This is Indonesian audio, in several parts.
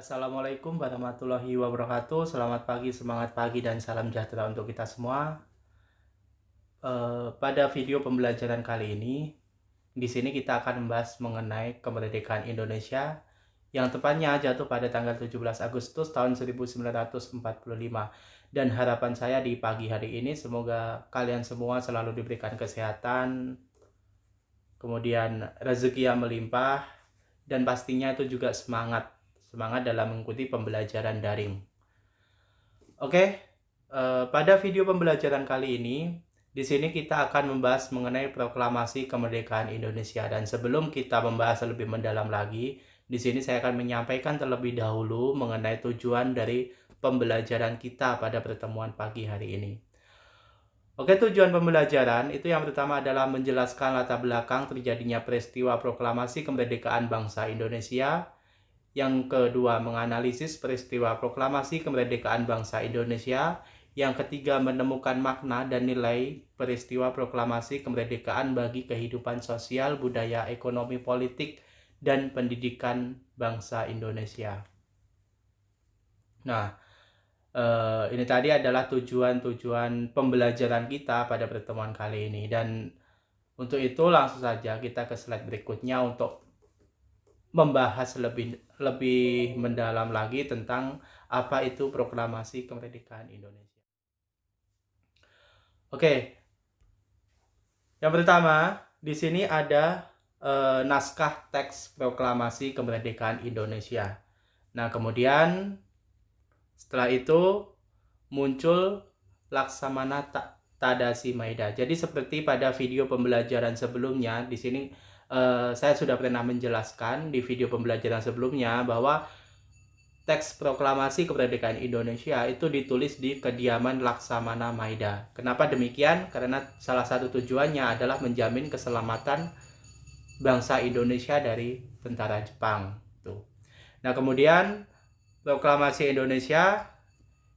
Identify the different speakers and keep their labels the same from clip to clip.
Speaker 1: Assalamualaikum warahmatullahi wabarakatuh. Selamat pagi, semangat pagi, dan salam sejahtera untuk kita semua. Pada video pembelajaran kali ini, di sini kita akan membahas mengenai kemerdekaan Indonesia yang tepatnya jatuh pada tanggal 17 Agustus tahun 1945. Dan harapan saya di pagi hari ini semoga kalian semua selalu diberikan kesehatan, kemudian rezeki yang melimpah, dan pastinya itu juga semangat dalam mengikuti pembelajaran daring. Oke, pada video pembelajaran kali ini, di sini kita akan membahas mengenai proklamasi kemerdekaan Indonesia. Dan sebelum kita membahas lebih mendalam lagi, di sini saya akan menyampaikan terlebih dahulu mengenai tujuan dari pembelajaran kita pada pertemuan pagi hari ini. Oke, tujuan pembelajaran itu yang pertama adalah menjelaskan latar belakang terjadinya peristiwa proklamasi kemerdekaan bangsa Indonesia. Yang kedua, menganalisis peristiwa proklamasi kemerdekaan bangsa Indonesia. Yang ketiga, menemukan makna dan nilai peristiwa proklamasi kemerdekaan bagi kehidupan sosial, budaya, ekonomi, politik, dan pendidikan bangsa Indonesia. Nah, ini tadi adalah tujuan-tujuan pembelajaran kita pada pertemuan kali ini. Dan untuk itu langsung saja kita ke slide berikutnya untuk membahas lebih mendalam lagi tentang apa itu proklamasi kemerdekaan Indonesia. Oke, yang pertama di sini ada naskah teks proklamasi kemerdekaan Indonesia. Nah, kemudian setelah itu muncul Laksamana Tadasi Maida. Jadi seperti pada video pembelajaran sebelumnya, di sini saya sudah pernah menjelaskan di video pembelajaran sebelumnya bahwa teks proklamasi kemerdekaan Indonesia itu ditulis di kediaman Laksamana Maida. Kenapa demikian? Karena salah satu tujuannya adalah menjamin keselamatan bangsa Indonesia dari tentara Jepang. Tuh. Nah, kemudian proklamasi Indonesia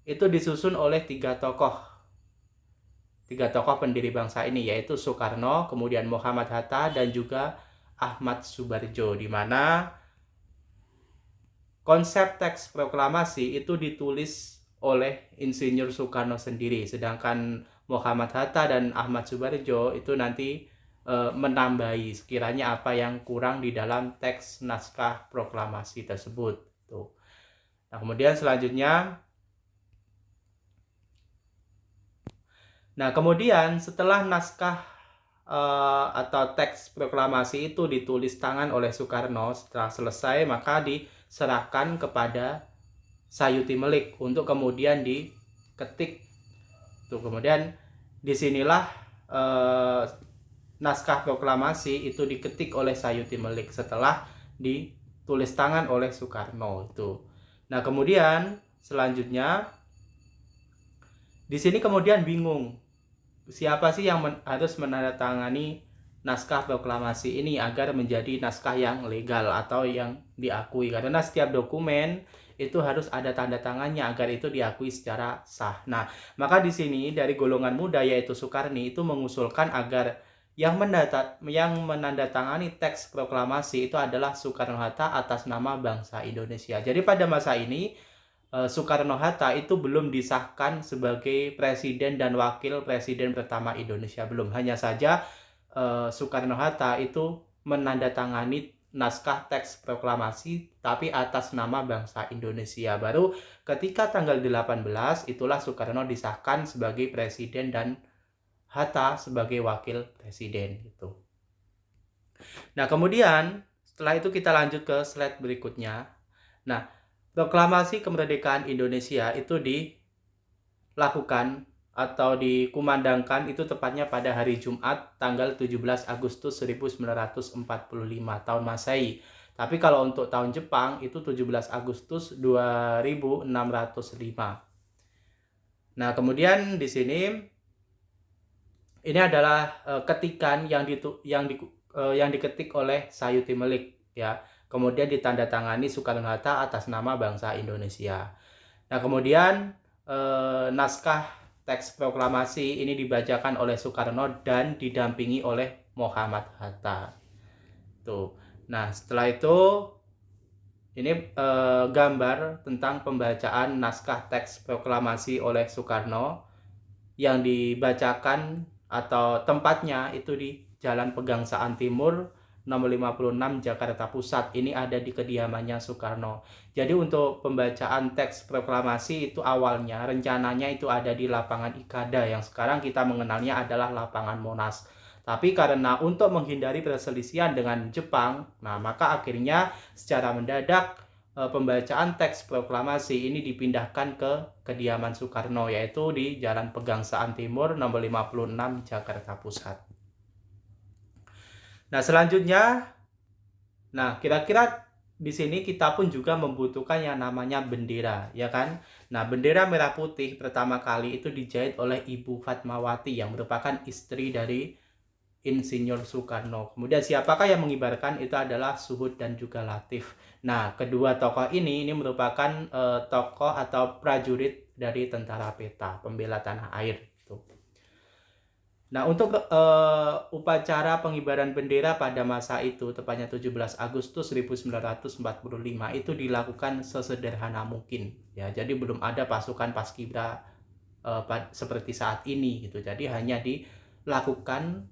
Speaker 1: itu disusun oleh tiga tokoh pendiri bangsa ini, yaitu Soekarno, kemudian Muhammad Hatta, dan juga Ahmad Subarjo, di mana konsep teks proklamasi itu ditulis oleh Insinyur Soekarno sendiri, sedangkan Muhammad Hatta dan Ahmad Subarjo itu nanti menambahi sekiranya apa yang kurang di dalam teks naskah proklamasi tersebut. Tuh. Nah, kemudian selanjutnya, setelah naskah atau teks proklamasi itu ditulis tangan oleh Soekarno, setelah selesai maka diserahkan kepada Sayuti Melik untuk kemudian diketik. Tuh, kemudian disinilah naskah proklamasi itu diketik oleh Sayuti Melik setelah ditulis tangan oleh Soekarno itu. Nah, kemudian selanjutnya di sini kemudian bingung, siapa sih yang harus menandatangani naskah proklamasi ini agar menjadi naskah yang legal atau yang diakui, karena setiap dokumen itu harus ada tanda tangannya agar itu diakui secara sah. Nah, maka di sini dari golongan muda yaitu Soekarni itu mengusulkan agar yang menandatangani teks proklamasi itu adalah Soekarno-Hatta atas nama bangsa Indonesia. Jadi pada masa ini Soekarno-Hatta itu belum disahkan sebagai presiden dan wakil presiden pertama Indonesia, belum. Hanya saja Soekarno-Hatta itu menandatangani naskah teks proklamasi tapi atas nama bangsa Indonesia. Baru ketika tanggal 18 itulah Soekarno disahkan sebagai presiden dan Hatta sebagai wakil presiden gitu. Nah, kemudian setelah itu kita lanjut ke slide berikutnya. Nah, proklamasi kemerdekaan Indonesia itu dilakukan atau dikumandangkan itu tepatnya pada hari Jumat tanggal 17 Agustus 1945 tahun Masehi. Tapi kalau untuk tahun Jepang itu 17 Agustus 2605. Nah, kemudian di sini ini adalah ketikan yang diketik oleh Sayuti Melik, ya. Kemudian ditandatangani Soekarno-Hatta atas nama bangsa Indonesia. Nah, kemudian naskah teks proklamasi ini dibacakan oleh Soekarno dan didampingi oleh Muhammad Hatta. Tuh. Nah, setelah itu Ini gambar tentang pembacaan naskah teks proklamasi oleh Soekarno yang dibacakan atau tempatnya itu di Jalan Pegangsaan Timur nomor 56 Jakarta Pusat. Ini ada di kediamannya Soekarno. Jadi untuk pembacaan teks proklamasi itu awalnya rencananya itu ada di lapangan Ikada yang sekarang kita mengenalnya adalah lapangan Monas. Tapi karena untuk menghindari perselisihan dengan Jepang, nah maka akhirnya secara mendadak pembacaan teks proklamasi ini dipindahkan ke kediaman Soekarno, yaitu di Jalan Pegangsaan Timur nomor 56 Jakarta Pusat. Nah, selanjutnya, kira-kira di sini kita pun juga membutuhkan yang namanya bendera, ya kan? Nah, bendera merah putih pertama kali itu dijahit oleh Ibu Fatmawati yang merupakan istri dari Insinyur Soekarno. Kemudian siapakah yang mengibarkan? Itu adalah Suhud dan juga Latif. Nah, kedua tokoh ini merupakan tokoh atau prajurit dari Tentara Peta, pembela tanah air. Nah, untuk upacara pengibaran bendera pada masa itu, tepatnya 17 Agustus 1945, itu dilakukan sesederhana mungkin. Ya, jadi belum ada pasukan paskibra seperti saat ini gitu. Jadi hanya dilakukan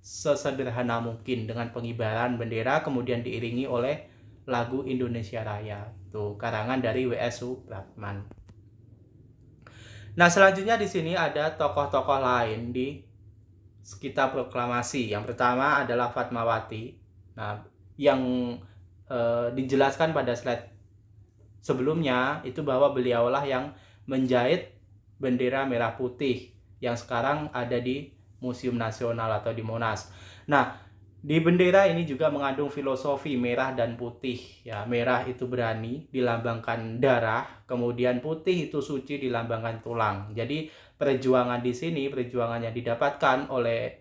Speaker 1: sesederhana mungkin dengan pengibaran bendera, kemudian diiringi oleh lagu Indonesia Raya, itu karangan dari W.S. Supratman. Nah, selanjutnya di sini ada tokoh-tokoh lain di sekitar proklamasi. Yang pertama adalah Fatmawati. Nah, yang dijelaskan pada slide sebelumnya itu bahwa beliaulah yang menjahit bendera merah putih yang sekarang ada di Museum Nasional atau di Monas. Nah, di bendera ini juga mengandung filosofi merah dan putih. Ya, merah itu berani, dilambangkan darah, kemudian putih itu suci, dilambangkan tulang. Jadi perjuangan di sini, perjuangan yang didapatkan oleh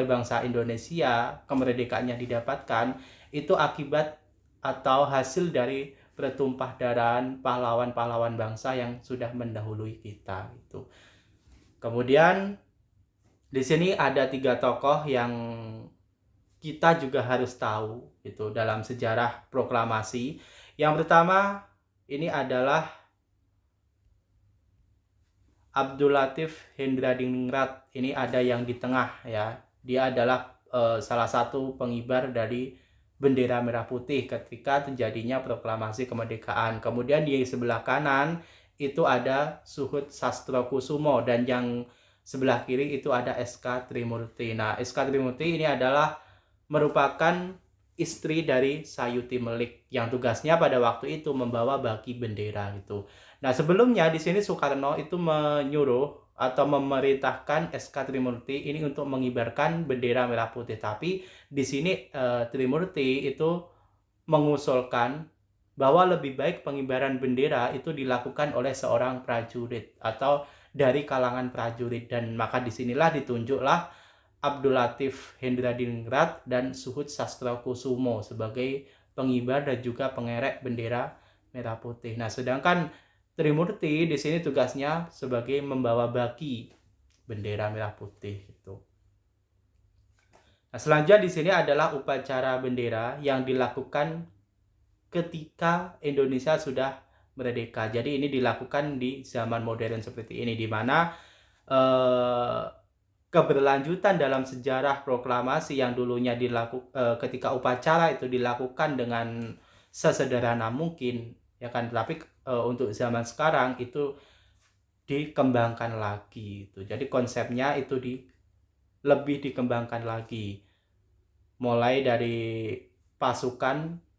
Speaker 1: bangsa Indonesia, kemerdekaannya didapatkan itu akibat atau hasil dari bertumpah darahan pahlawan-pahlawan bangsa yang sudah mendahului kita itu. Kemudian di sini ada 3 tokoh yang kita juga harus tahu itu dalam sejarah proklamasi. Yang pertama ini adalah Abdul Latif Hendradiningrat. Ini ada yang di tengah ya. Dia adalah salah satu pengibar dari bendera merah putih ketika terjadinya proklamasi kemerdekaan. Kemudian di sebelah kanan itu ada Suhud Sastrokusumo dan yang sebelah kiri itu ada SK Trimurti. Nah, SK Trimurti ini adalah merupakan istri dari Sayuti Melik yang tugasnya pada waktu itu membawa baki bendera gitu. Nah, sebelumnya di sini Soekarno itu menyuruh atau memerintahkan SK Trimurti ini untuk mengibarkan bendera merah putih, tapi di sini Trimurti itu mengusulkan bahwa lebih baik pengibaran bendera itu dilakukan oleh seorang prajurit atau dari kalangan prajurit, dan maka disinilah ditunjuklah Abdul Latif Hendradiningrat dan Suhud Sastrokusumo sebagai pengibar dan juga pengerek bendera merah putih. Nah, sedangkan Trimurti di sini tugasnya sebagai membawa baki bendera merah putih itu. Nah, selanjutnya di sini adalah upacara bendera yang dilakukan ketika Indonesia sudah merdeka. Jadi ini dilakukan di zaman modern seperti ini, di mana keberlanjutan dalam sejarah proklamasi yang dulunya ketika upacara itu dilakukan dengan sesederhana mungkin, ya kan, tapi untuk zaman sekarang itu dikembangkan lagi itu. Jadi konsepnya itu lebih dikembangkan lagi, mulai dari pasukan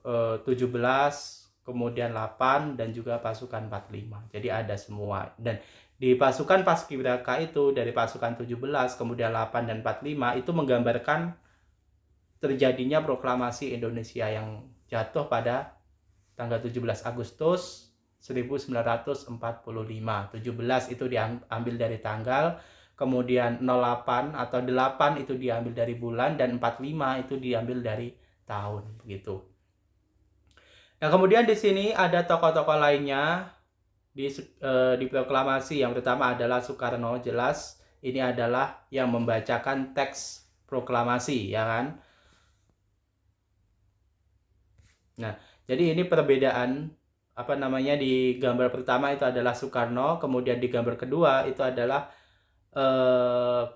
Speaker 1: 17, kemudian 8 dan juga pasukan 45. Jadi ada semua. Dan di pasukan Paskibraka itu dari pasukan 17, kemudian 8 dan 45 itu menggambarkan terjadinya proklamasi Indonesia yang jatuh pada tanggal 17 Agustus 1945. 17 itu diambil dari tanggal, kemudian 08 atau 8 itu diambil dari bulan, dan 45 itu diambil dari tahun begitu. Nah, kemudian di sini ada tokoh-tokoh lainnya di proklamasi. Yang pertama adalah Soekarno, jelas ini adalah yang membacakan teks proklamasi, ya kan. Nah, jadi ini perbedaan apa namanya di gambar pertama itu adalah Soekarno, kemudian di gambar kedua itu adalah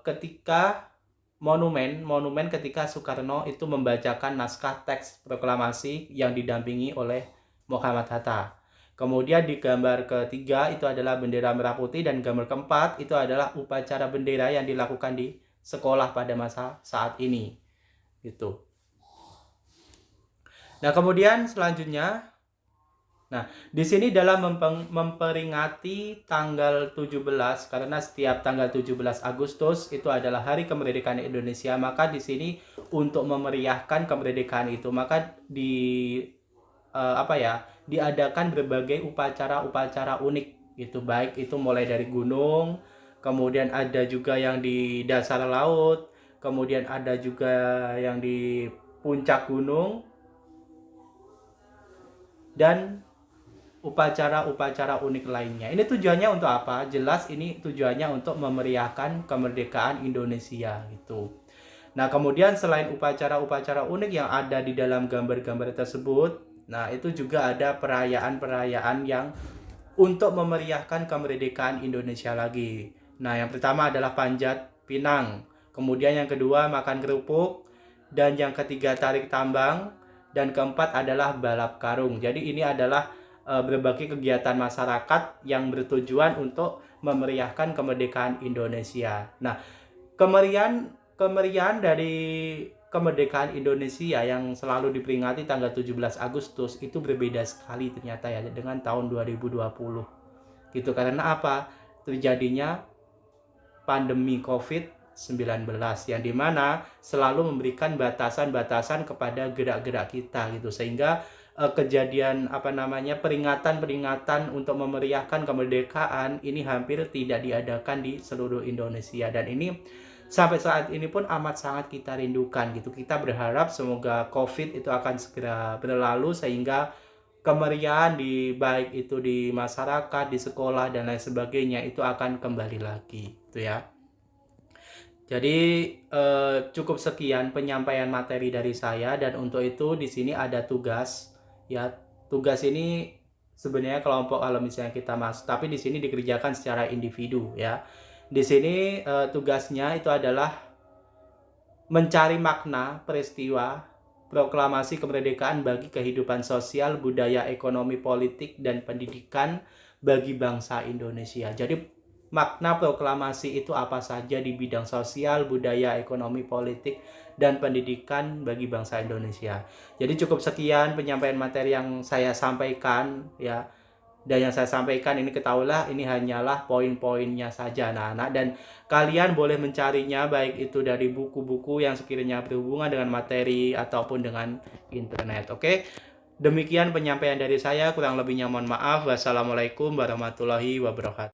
Speaker 1: ketika monumen ketika Soekarno itu membacakan naskah teks proklamasi yang didampingi oleh Muhammad Hatta. Kemudian di gambar ketiga itu adalah bendera merah putih, dan gambar keempat itu adalah upacara bendera yang dilakukan di sekolah pada masa saat ini. Gitu. Nah, kemudian selanjutnya, nah, di sini dalam memperingati tanggal 17, karena setiap tanggal 17 Agustus itu adalah Hari Kemerdekaan Indonesia, maka di sini untuk memeriahkan kemerdekaan itu, maka diadakan berbagai upacara-upacara unik gitu, baik itu mulai dari gunung, kemudian ada juga yang di dasar laut, kemudian ada juga yang di puncak gunung, dan upacara-upacara unik lainnya. Ini tujuannya untuk apa? Jelas ini tujuannya untuk memeriahkan kemerdekaan Indonesia gitu. Nah, kemudian selain upacara-upacara unik yang ada di dalam gambar-gambar tersebut, nah itu juga ada perayaan-perayaan yang untuk memeriahkan kemerdekaan Indonesia lagi. Nah, yang pertama adalah Panjat Pinang, kemudian yang kedua makan kerupuk, dan yang ketiga tarik tambang, dan keempat adalah balap karung. Jadi ini adalah berbagai kegiatan masyarakat yang bertujuan untuk memeriahkan kemerdekaan Indonesia. Nah, kemeriahan dari kemerdekaan Indonesia yang selalu diperingati tanggal 17 Agustus itu berbeda sekali ternyata ya dengan tahun 2020. Gitu, karena apa? Terjadinya pandemi COVID-19 yang dimana selalu memberikan batasan-batasan kepada gerak-gerak kita gitu, sehingga kejadian peringatan-peringatan untuk memeriahkan kemerdekaan ini hampir tidak diadakan di seluruh Indonesia, dan ini sampai saat ini pun amat sangat kita rindukan gitu. Kita berharap semoga COVID itu akan segera berlalu sehingga kemeriahan baik itu di masyarakat, di sekolah dan lain sebagainya itu akan kembali lagi gitu ya. Jadi cukup sekian penyampaian materi dari saya, dan untuk itu di sini ada tugas ya. Tugas ini sebenarnya kelompok kalau misalnya kita masuk, tapi di sini dikerjakan secara individu ya. Di sini tugasnya itu adalah mencari makna peristiwa proklamasi kemerdekaan bagi kehidupan sosial, budaya, ekonomi, politik, dan pendidikan bagi bangsa Indonesia. Jadi makna proklamasi itu apa saja di bidang sosial, budaya, ekonomi, politik, dan pendidikan bagi bangsa Indonesia. Jadi cukup sekian penyampaian materi yang saya sampaikan ya. Dan yang saya sampaikan ini, ketahuilah ini hanyalah poin-poinnya saja anak-anak, dan kalian boleh mencarinya baik itu dari buku-buku yang sekiranya berhubungan dengan materi ataupun dengan internet. Oke? Demikian penyampaian dari saya, kurang lebihnya mohon maaf. Wassalamualaikum warahmatullahi wabarakatuh.